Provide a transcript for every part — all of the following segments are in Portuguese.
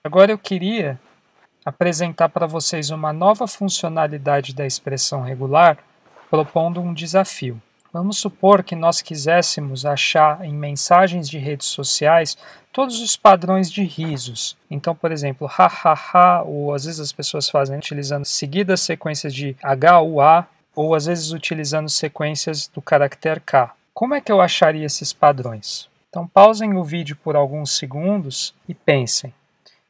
Agora eu queria apresentar para vocês uma nova funcionalidade da expressão regular, propondo um desafio. Vamos supor que nós quiséssemos achar em mensagens de redes sociais todos os padrões de risos. Então, por exemplo, ha, ou às vezes as pessoas fazem utilizando seguidas sequências de h, u, a, ou às vezes utilizando sequências do caractere k. Como é que eu acharia esses padrões? Então, pausem o vídeo por alguns segundos e pensem.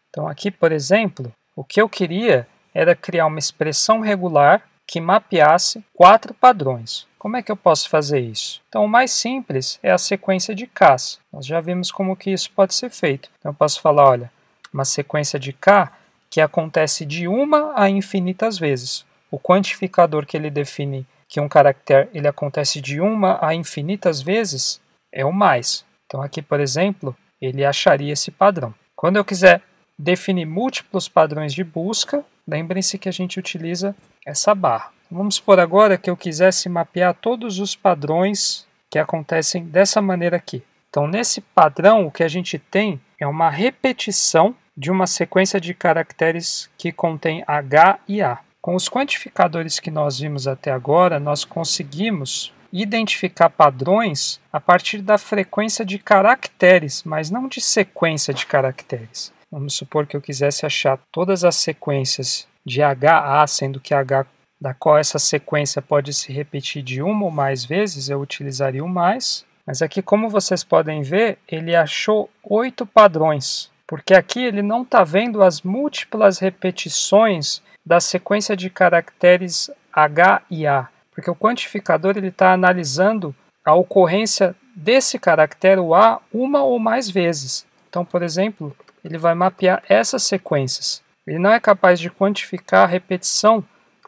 Então, aqui, por exemplo, o que eu queria era criar uma expressão regular que mapeasse 4 padrões. Como é que eu posso fazer isso? Então, o mais simples é a sequência de Ks. Nós já vimos como que isso pode ser feito. Então, eu posso falar, olha, uma sequência de K que acontece de uma a infinitas vezes. O quantificador que ele define que um caractere ele acontece de uma a infinitas vezes é o mais. Então, aqui, por exemplo, ele acharia esse padrão. Quando eu quiser definir múltiplos padrões de busca, lembrem-se que a gente utiliza essa barra. Vamos supor agora que eu quisesse mapear todos os padrões que acontecem dessa maneira aqui. Então, nesse padrão, o que a gente tem é uma repetição de uma sequência de caracteres que contém H e A. Com os quantificadores que nós vimos até agora, nós conseguimos identificar padrões a partir da frequência de caracteres, mas não de sequência de caracteres. Vamos supor que eu quisesse achar todas as sequências de HA, sendo que H da qual essa sequência pode se repetir de uma ou mais vezes, eu utilizaria o mais. Mas aqui, como vocês podem ver, ele achou 8 padrões, porque aqui ele não está vendo as múltiplas repetições da sequência de caracteres H e A, porque o quantificador está analisando a ocorrência desse caractere, o A, uma ou mais vezes. Então, por exemplo, ele vai mapear essas sequências. Ele não é capaz de quantificar a repetição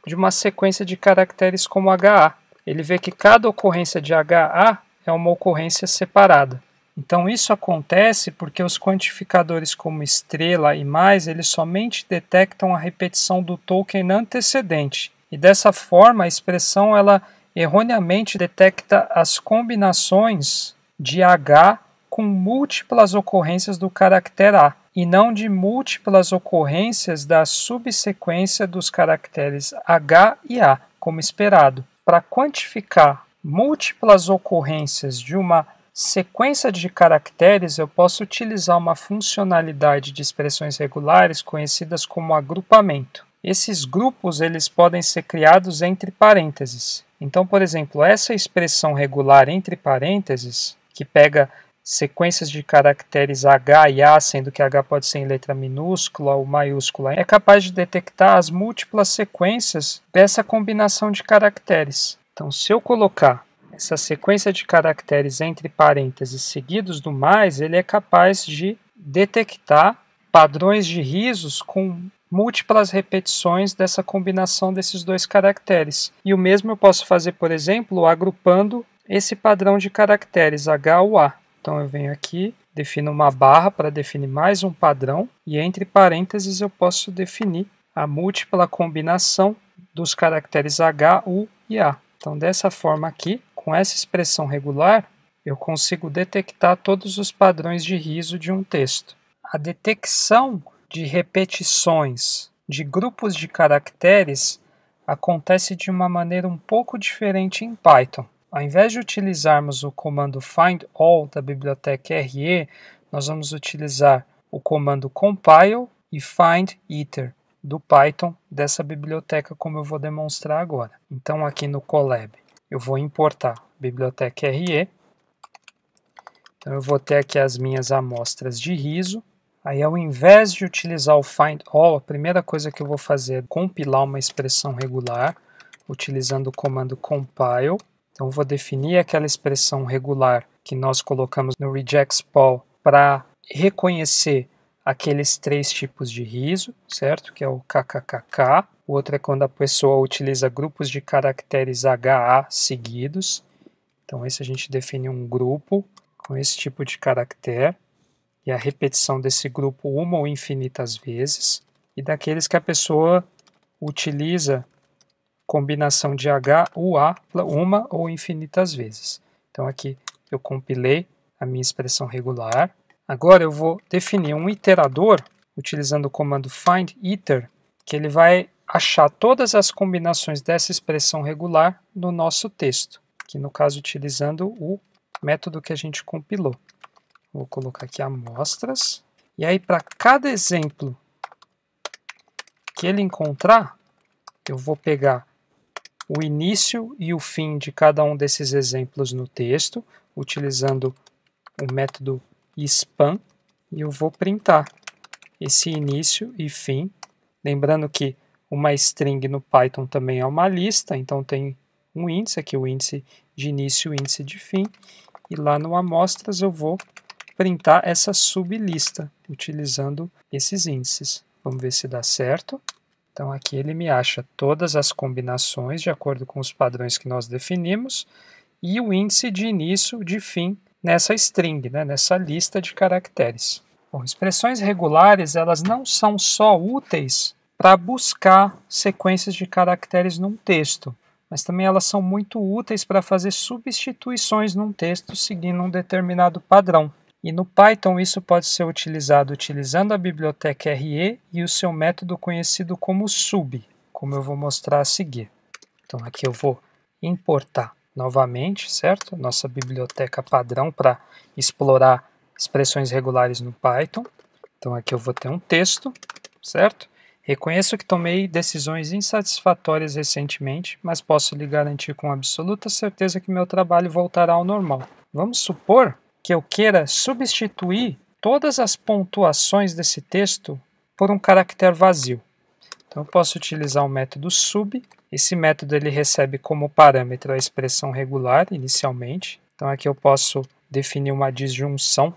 de uma sequência de caracteres como HA. Ele vê que cada ocorrência de HA é uma ocorrência separada. Então isso acontece porque os quantificadores como estrela e mais, eles somente detectam a repetição do token antecedente. E dessa forma a expressão ela erroneamente detecta as combinações de H com múltiplas ocorrências do caractere A, e não de múltiplas ocorrências da subsequência dos caracteres H e A, como esperado. Para quantificar múltiplas ocorrências de uma sequência de caracteres, eu posso utilizar uma funcionalidade de expressões regulares conhecidas como agrupamento. Esses grupos eles podem ser criados entre parênteses. Então, por exemplo, essa expressão regular entre parênteses, que pega sequências de caracteres H e A, sendo que H pode ser em letra minúscula ou maiúscula, é capaz de detectar as múltiplas sequências dessa combinação de caracteres. Então, se eu colocar essa sequência de caracteres entre parênteses seguidos do mais, ele é capaz de detectar padrões de risos com múltiplas repetições dessa combinação desses dois caracteres. E o mesmo eu posso fazer, por exemplo, agrupando esse padrão de caracteres H ou A. Então eu venho aqui, defino uma barra para definir mais um padrão e entre parênteses eu posso definir a múltipla combinação dos caracteres H, U e A. Então dessa forma aqui, com essa expressão regular, eu consigo detectar todos os padrões de riso de um texto. A detecção de repetições de grupos de caracteres acontece de uma maneira um pouco diferente em Python. Ao invés de utilizarmos o comando findAll da biblioteca RE, nós vamos utilizar o comando compile e findIter do Python dessa biblioteca, como eu vou demonstrar agora. Então aqui no Colab eu vou importar a biblioteca RE. Então eu vou ter aqui as minhas amostras de riso. Aí ao invés de utilizar o findAll, a primeira coisa que eu vou fazer é compilar uma expressão regular utilizando o comando compile. Então, eu vou definir aquela expressão regular que nós colocamos no rejectSpall para reconhecer aqueles 3 tipos de riso, certo? Que é o kkkk. O outro é quando a pessoa utiliza grupos de caracteres HA seguidos. Então, esse a gente define um grupo com esse tipo de caractere e a repetição desse grupo uma ou infinitas vezes. E daqueles que a pessoa utiliza combinação de H, U, A, uma ou infinitas vezes. Então aqui eu compilei a minha expressão regular. Agora eu vou definir um iterador utilizando o comando findIter, que ele vai achar todas as combinações dessa expressão regular no nosso texto, que no caso utilizando o método que a gente compilou. Vou colocar aqui amostras, e aí para cada exemplo que ele encontrar, eu vou pegar o início e o fim de cada um desses exemplos no texto, utilizando o método span, e eu vou printar esse início e fim. Lembrando que uma string no Python também é uma lista, então tem um índice aqui, o índice de início e o índice de fim, e lá no amostras eu vou printar essa sublista, utilizando esses índices. Vamos ver se dá certo. Então aqui ele me acha todas as combinações de acordo com os padrões que nós definimos e o índice de início, de fim, nessa string, né, nessa lista de caracteres. Bom, expressões regulares, elas não são só úteis para buscar sequências de caracteres num texto, mas também elas são muito úteis para fazer substituições num texto seguindo um determinado padrão. E no Python isso pode ser utilizado utilizando a biblioteca RE e o seu método conhecido como sub, como eu vou mostrar a seguir. Então aqui eu vou importar novamente, certo? Nossa biblioteca padrão para explorar expressões regulares no Python. Então aqui eu vou ter um texto, certo? Reconheço que tomei decisões insatisfatórias recentemente, mas posso lhe garantir com absoluta certeza que meu trabalho voltará ao normal. Vamos supor que eu queira substituir todas as pontuações desse texto por um caractere vazio. Então eu posso utilizar o método sub. Esse método ele recebe como parâmetro a expressão regular inicialmente. Então aqui eu posso definir uma disjunção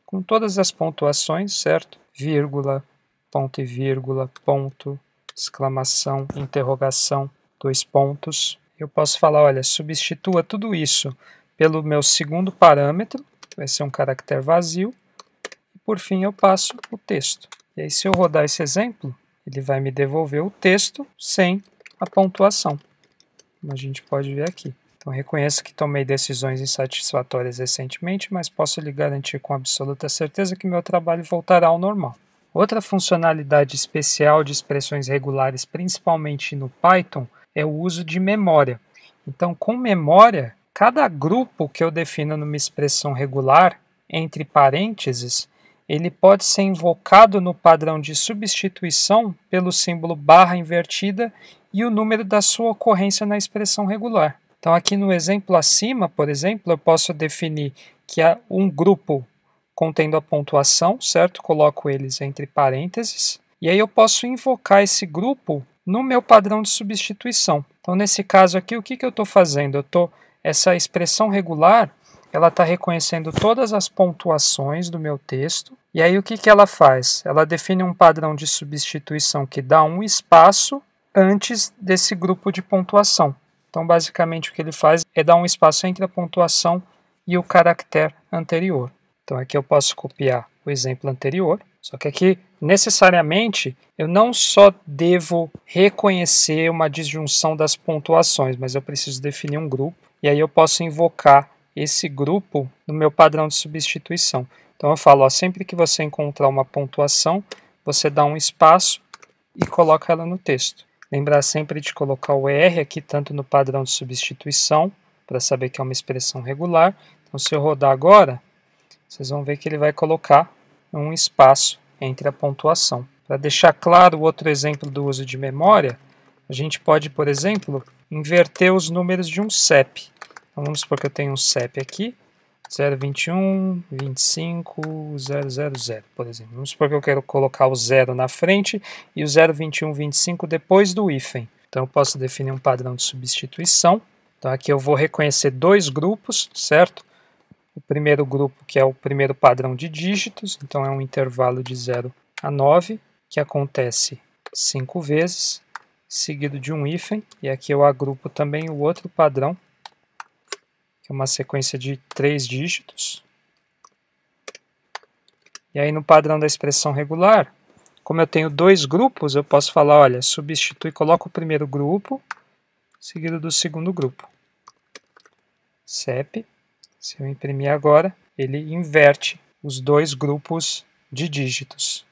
com todas as pontuações, certo? Vírgula, ponto e vírgula, ponto, exclamação, interrogação, 2 pontos. Eu posso falar, olha, substitua tudo isso pelo meu segundo parâmetro, vai ser um caractere vazio, e por fim eu passo o texto. E aí se eu rodar esse exemplo, ele vai me devolver o texto sem a pontuação, como a gente pode ver aqui. Então reconheço que tomei decisões insatisfatórias recentemente, mas posso lhe garantir com absoluta certeza que meu trabalho voltará ao normal. Outra funcionalidade especial de expressões regulares, principalmente no Python, é o uso de memória. Então com memória, cada grupo que eu defino numa expressão regular, entre parênteses, ele pode ser invocado no padrão de substituição pelo símbolo barra invertida e o número da sua ocorrência na expressão regular. Então aqui no exemplo acima, por exemplo, eu posso definir que há um grupo contendo a pontuação, certo? Coloco eles entre parênteses, e aí eu posso invocar esse grupo no meu padrão de substituição. Então nesse caso aqui, o que eu estou fazendo? Essa expressão regular, ela está reconhecendo todas as pontuações do meu texto, e aí o que ela faz? Ela define um padrão de substituição que dá um espaço antes desse grupo de pontuação. Então basicamente o que ele faz é dar um espaço entre a pontuação e o caractere anterior. Então aqui eu posso copiar o exemplo anterior, só que aqui necessariamente eu não só devo reconhecer uma disjunção das pontuações, mas eu preciso definir um grupo, e aí eu posso invocar esse grupo no meu padrão de substituição. Então eu falo, ó, sempre que você encontrar uma pontuação, você dá um espaço e coloca ela no texto. Lembrar sempre de colocar o R aqui, tanto no padrão de substituição, para saber que é uma expressão regular. Então se eu rodar agora, vocês vão ver que ele vai colocar um espaço entre a pontuação. Para deixar claro o outro exemplo do uso de memória, a gente pode, por exemplo, inverter os números de um CEP. Então, vamos supor que eu tenho um CEP aqui, 021, 25, 000, por exemplo. Vamos supor que eu quero colocar o 0 na frente e o 021, 25 depois do hífen. Então eu posso definir um padrão de substituição. Então aqui eu vou reconhecer dois grupos, certo? O primeiro grupo, que é o primeiro padrão de dígitos, então é um intervalo de 0 a 9, que acontece 5 vezes, seguido de um hífen, e aqui eu agrupo também o outro padrão, que é uma sequência de 3 dígitos. E aí no padrão da expressão regular, como eu tenho dois grupos, eu posso falar, olha, substitui, coloco o primeiro grupo, seguido do segundo grupo. CEP, se eu imprimir agora, ele inverte os dois grupos de dígitos.